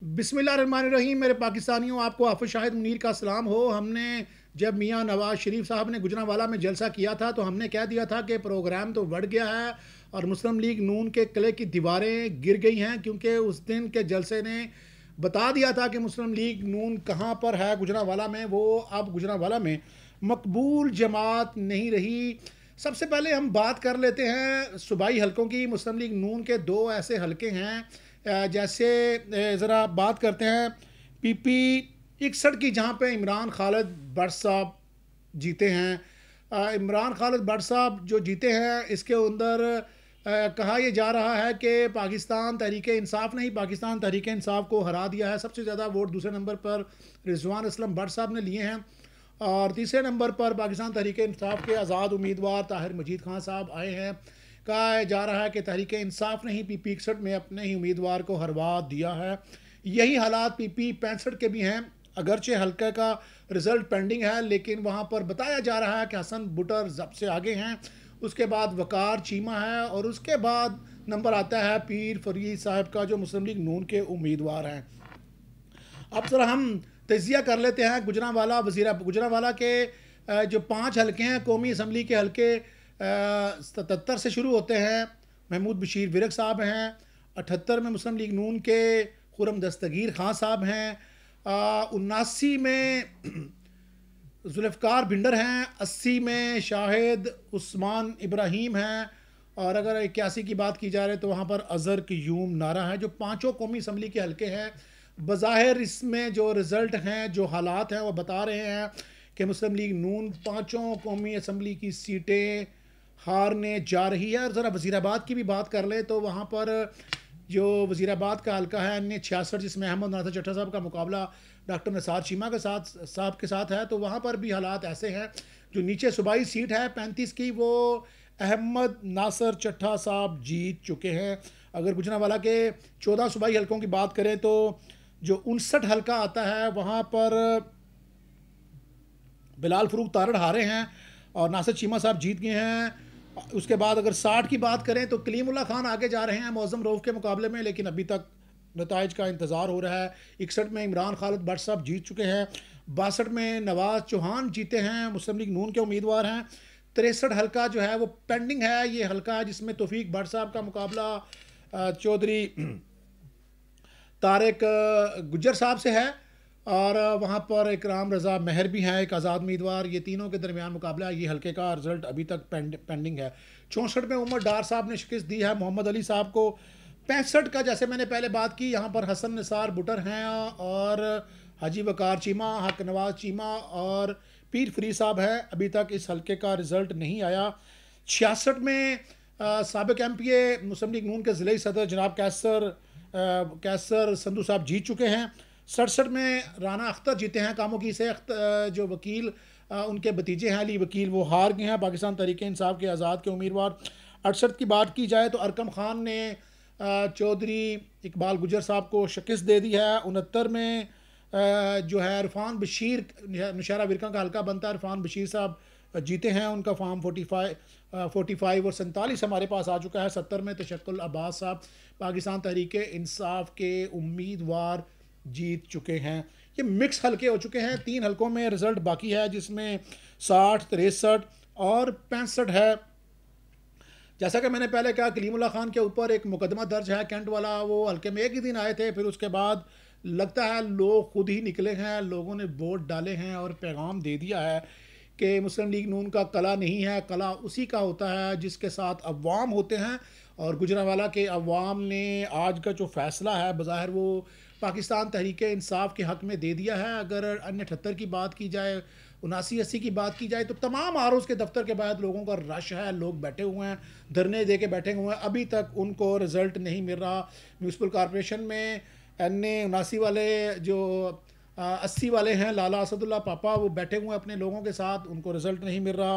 बिस्मिल्लाहिर्रहमानिर्रहीम। मेरे पाकिस्तानियों, आपको आफत शाहिद मुनीर का सलाम हो। हमने जब मियाँ नवाज़ शरीफ साहब ने गुजरांवाला में जलसा किया था तो हमने कह दिया था कि प्रोग्राम तो बढ़ गया है और मुस्लिम लीग नून के किले की दीवारें गिर गई हैं, क्योंकि उस दिन के जलसे ने बता दिया था कि मुस्लिम लीग नून कहाँ पर है गुजरांवाला में। वो अब गुजरांवाला में मकबूल जमात नहीं रही। सबसे पहले हम बात कर लेते हैं सूबाई हलकों की। मुस्लिम लीग नून के दो ऐसे हलके हैं, जैसे ज़रा बात करते हैं PP 61 की, जहाँ पे इमरान खालिद भट्ट साहब जीते हैं। इमरान खालिद भट्ट साहब जो जीते हैं, इसके अंदर कहा यह जा रहा है कि पाकिस्तान तहरीक इंसाफ ने ही पाकिस्तान तहरीक इंसाफ को हरा दिया है। सबसे ज़्यादा वोट दूसरे नंबर पर रिजवान असलम भट्ट साहब ने लिए हैं और तीसरे नंबर पर पाकिस्तान तहरीक इंसाफ के आज़ाद उम्मीदवार ताहिर मजीद खान साहब आए हैं। कहा जा रहा है कि तहरीक इंसाफ ने ही PP 61 में अपने ही उम्मीदवार को हरवा दिया है। यही हालात PP 65 के भी हैं। अगरचे हल्के का रिज़ल्ट पेंडिंग है, लेकिन वहाँ पर बताया जा रहा है कि हसन बुटर जब से आगे हैं। उसके बाद वकार चीमा है और उसके बाद नंबर आता है पीर फरीद साहब का, जो मुस्लिम लीग नून के उम्मीदवार हैं। अब ज़रा हम तजिया कर लेते हैं गुजरांवाला के जो 5 हलके हैं कौमी असम्बली के हलके। 77 से शुरू होते हैं। महमूद बशीर विरक साहब हैं। 78 में मुस्लिम लीग नून के खुरम दस्तगीर खां साहब हैं। 79 में जुल्फ़कार भिंडर हैं। 80 में शाहिद उस्मान इब्राहीम हैं। और अगर 81 की बात की जा रही है तो वहाँ पर अज़हर क़य्यूम नारा है। जो पाँचों कौमी असम्बली के हलके हैं, बज़ाहिर इसमें जो रिज़ल्ट हैं, जो हालात हैं, वो बता रहे हैं कि मुस्लिम लीग नून पाँचों कौमी असम्बली की सीटें हारने जा रही है। और ज़रा वज़ीराबाद की भी बात कर ले तो वहाँ पर जो वज़ीराबाद का हल्का है N66, जिसमें अहमद नासिर चट्टा साहब का मुकाबला डॉक्टर निसार चीमा के साथ है, तो वहाँ पर भी हालात ऐसे हैं। जो नीचे सूबाई सीट है 35 की, वो अहमद नासिर चट्टा साहब जीत चुके हैं। अगर गुजरांवाला के 14 सूबाई हलकों की बात करें तो जो 59 हल्का आता है वहाँ पर बिलाल फ़रूक तारड़ हारे हैं और नासिर चीमा साहब जीत गए हैं। उसके बाद अगर 60 की बात करें तो कलीमुल्ला खान आगे जा रहे हैं मौज़म रऊफ़ के मुकाबले में, लेकिन अभी तक नताइज का इंतज़ार हो रहा है। 61 में इमरान खालिद भट्ट साहब जीत चुके हैं। 62 में नवाज़ चौहान जीते हैं, मुस्लिम लीग नून के उम्मीदवार हैं। 63 हल्का जो है वो पेंडिंग है। ये हल्का है जिसमें तौफीक भट्ट साहब का मुकाबला चौधरी तारिक गुज्जर साहब से है और वहाँ पर इकराम रज़ा महर भी हैं, एक आज़ाद उम्मीदवार। ये तीनों के दरमियान मुकाबला है। ये हल्के का रिज़ल्ट अभी तक पेंडिंग है। 64 में उमर डार साहब ने शिकस्त दी है मोहम्मद अली साहब को। 65 का जैसे मैंने पहले बात की, यहाँ पर हसन निसार बुटर हैं और हाजी वकार चीमा, हक नवाज चीमा और पीर फरीद साहब है। अभी तक इस हल्के का रिज़ल्ट नहीं आया। 66 में साबिक MPA मुस्लिम लीग नून के ज़िले सदर जनाब कैसर संधू साहब जीत चुके हैं। 67 में राना अख्तर जीते हैं कामोगी से। जो वकील उनके भतीजे हैं अली वकील, वो हार गए हैं पाकिस्तान तहरीक इंसाफ के आज़ाद के उम्मीदवार। 68 की बात की जाए तो अरकम खान ने चौधरी इकबाल गुज्जर साहब को शिकस्त दे दी है। 69 में जो है इरफान बशीर, नौशहरा विरका का हल्का बनता है, इरफान बशीर साहब जीते हैं। उनका फॉर्म 45 और 47 हमारे पास आ चुका है। 70 में तशक्कुल अब्बास साहब पाकिस्तान तहरीक इंसाफ के उम्मीदवार जीत चुके हैं। ये मिक्स हल्के हो चुके हैं। 3 हल्कों में रिज़ल्ट बाकी है, जिसमें 60, 63 और 65 है। जैसा कि मैंने पहले कहा, कलीमुल्ला खान के ऊपर एक मुकदमा दर्ज है कैंट वाला। वो हल्के में एक ही दिन आए थे, फिर उसके बाद लगता है लोग खुद ही निकले हैं, लोगों ने वोट डाले हैं और पैगाम दे दिया है कि मुस्लिम लीग नून का कला नहीं है, कला उसी का होता है जिसके साथ अवाम होते हैं। और गुजरांवाला के अवाम ने आज का जो फ़ैसला है बज़ाहिर वो पाकिस्तान तहरीक इंसाफ के हक़ में दे दिया है। अगर अन्य 78 की बात की जाए, 79-80 की बात की जाए, तो तमाम ROs के दफ्तर के बाद लोगों का रश है, लोग बैठे हुए हैं, धरने दे के बैठे हुए हैं। अभी तक उनको रिज़ल्ट नहीं मिल रहा। म्यूनसिपल कॉरपोरेशन में NA 79 वाले जो 80 वाले हैं लाला असदुल्ला पापा, वो बैठे हुए हैं अपने लोगों के साथ, उनको रिज़ल्ट नहीं मिल रहा।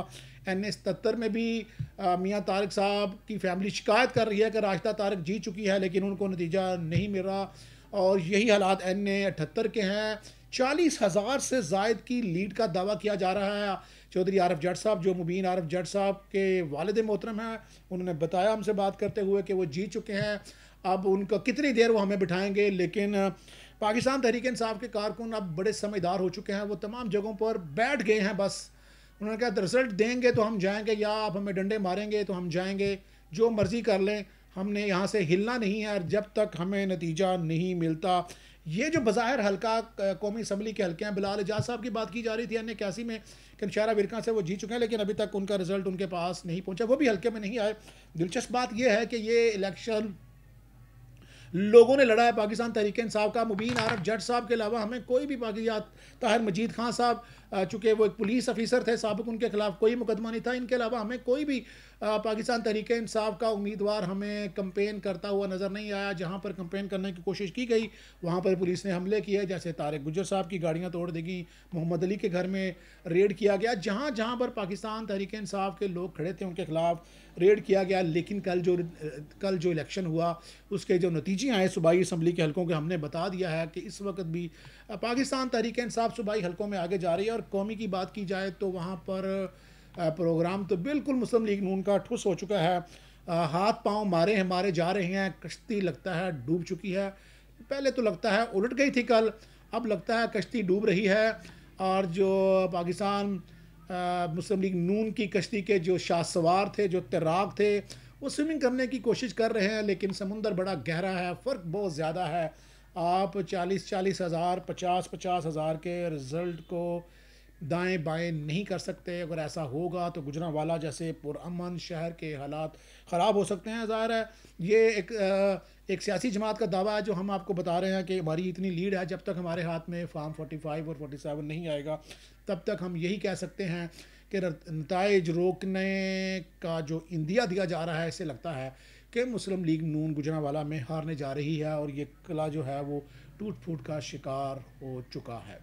NA 77 में भी मियाँ तारिक साहब की फैमिली शिकायत कर रही है कि राशिदा तारिक जीत चुकी है, लेकिन उनको नतीजा नहीं मिल रहा। और यही हालात NA 78 के हैं। 40,000 से ज़ायद की लीड का दावा किया जा रहा है। चौधरी आरिफ जट साहब, जो मुबीन आरिफ जट साहब के वालिद मोहतरम हैं, उन्होंने बताया हमसे बात करते हुए कि वो जीत चुके हैं। अब उनका कितनी देर वो हमें बिठाएंगे, लेकिन पाकिस्तान तहरीक इंसाफ के कारकुन अब बड़े समझदार हो चुके हैं, वो तमाम जगहों पर बैठ गए हैं। बस उन्होंने कहा रिजल्ट देंगे तो हम जाएंगे, या आप हमें डंडे मारेंगे तो हम जाएंगे, जो मर्ज़ी कर लें, हमने यहाँ से हिलना नहीं है जब तक हमें नतीजा नहीं मिलता। ये जो बज़ाहिर हल्का कौमी असम्बली के हल्के हैं, बिलाल एजाज साहब की बात की जा रही थी अन्य 81 में कि नौशहरा विरका से वो जीत चुके हैं, लेकिन अभी तक उनका रिजल्ट उनके पास नहीं पहुंचा, वो भी हल्के में नहीं आए। दिलचस्प बात यह है कि ये इलेक्शन लोगों ने लड़ा है पाकिस्तान तहरीक इंसाफ का। मुबीन आरफ जट साहब के अलावा हमें कोई भी ताहिर मजीद खान साहब, चूँकि वो एक पुलिस अफिसर थे साबिक, उनके खिलाफ कोई मुकदमा नहीं था। इनके अलावा हमें कोई भी पाकिस्तान तहरीक इंसाफ का उम्मीदवार हमें कंपेन करता हुआ नज़र नहीं आया। जहाँ पर कंपेन करने की कोशिश की गई वहाँ पर पुलिस ने हमले किए, जैसे तारिक गुज्जर साहब की गाड़ियाँ तोड़ दी गई, मोहम्मद अली के घर में रेड किया गया। जहाँ जहाँ पर पाकिस्तान तहरीक इंसाफ के लोग खड़े थे उनके खिलाफ रेड किया गया। लेकिन कल जो इलेक्शन हुआ उसके जो नतीजे आए सूबाई असम्बली के हलकों के, हमने बता दिया है कि इस वक्त भी पाकिस्तान तहरीक इंसाफ सूबाई हलकों में आगे जा रही है। और कौमी की बात की जाए तो वहाँ पर प्रोग्राम तो बिल्कुल मुस्लिम लीग नून का ठुस हो चुका है। हाथ पांव मारे जा रहे हैं, कश्ती लगता है डूब चुकी है। पहले तो लगता है उलट गई थी कल, अब लगता है कश्ती डूब रही है। और जो पाकिस्तान मुस्लिम लीग नून की कश्ती के जो शाह सवार थे, जो तैराक थे, वो स्विमिंग करने की कोशिश कर रहे हैं, लेकिन समुंदर बड़ा गहरा है, फ़र्क बहुत ज़्यादा है। आप 40-40 हज़ार, 50-50 हज़ार के रिज़ल्ट को दाएं बाएं नहीं कर सकते। अगर ऐसा होगा तो गुजरांवाला जैसे पुरअमन शहर के हालात ख़राब हो सकते हैं। ज़ाहिर है ये एक सियासी जमात का दावा है जो हम आपको बता रहे हैं कि हमारी इतनी लीड है। जब तक हमारे हाथ में फार्म 45 और 47 नहीं आएगा तब तक हम यही कह सकते हैं कि नताइज रोकने का जो इंदिया दिया जा रहा है, इससे लगता है कि मुस्लिम लीग नून गुजरांवाला में हारने जा रही है और ये किला जो है वो टूट फूट का शिकार हो चुका है।